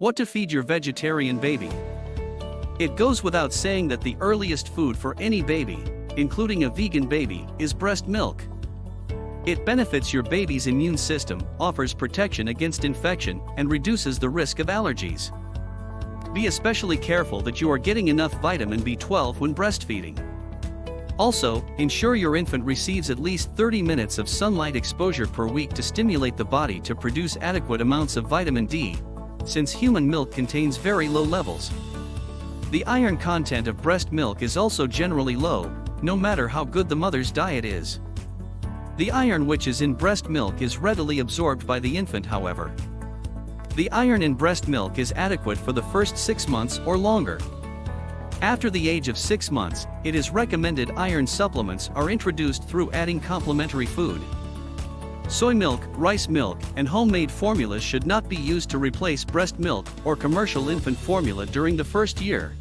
What to feed your vegetarian baby? It goes without saying that the earliest food for any baby, including a vegan baby, is breast milk. It benefits your baby's immune system, offers protection against infection, and reduces the risk of allergies. Be especially careful that you are getting enough vitamin B12 when breastfeeding. Also, ensure your infant receives at least 30 minutes of sunlight exposure per week to stimulate the body to produce adequate amounts of vitamin D, since human milk contains very low levels. The iron content of breast milk is also generally low, no matter how good the mother's diet is. The iron which is in breast milk is readily absorbed by the infant, however. The iron in breast milk is adequate for the first 6 months or longer. After the age of 6 months, it is recommended iron supplements are introduced through adding complementary food. Soy milk, rice milk, and homemade formulas should not be used to replace breast milk or commercial infant formula during the first year.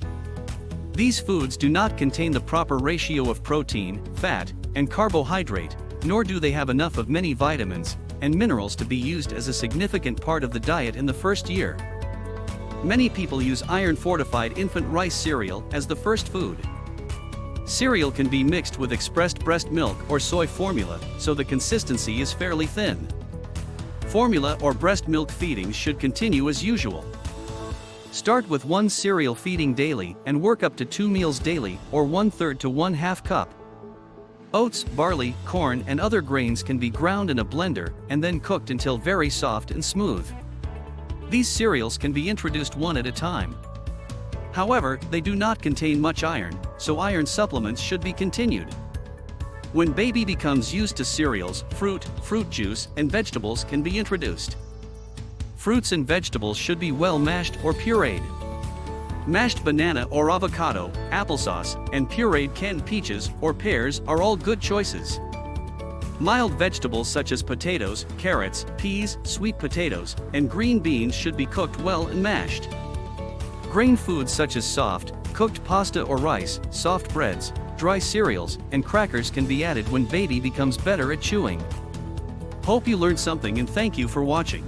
These foods do not contain the proper ratio of protein, fat, and carbohydrate, nor do they have enough of many vitamins and minerals to be used as a significant part of the diet in the first year. Many people use iron-fortified infant rice cereal as the first food. Cereal can be mixed with expressed breast milk or soy formula, so the consistency is fairly thin. Formula or breast milk feeding should continue as usual. Start with 1 cereal feeding daily and work up to 2 meals daily, or 1/3 to 1/2 cup. Oats, barley, corn, and other grains can be ground in a blender and then cooked until very soft and smooth. These cereals can be introduced one at a time. However, they do not contain much iron, so iron supplements should be continued. When baby becomes used to cereals, fruit juice, and vegetables can be introduced. Fruits and vegetables should be well mashed or pureed. Mashed banana or avocado, applesauce, and pureed canned peaches or pears are all good choices. Mild vegetables such as potatoes, carrots, peas, sweet potatoes, and green beans should be cooked well and mashed. Grain foods such as soft, cooked pasta or rice, soft breads, dry cereals, and crackers can be added when baby becomes better at chewing. Hope you learned something and thank you for watching.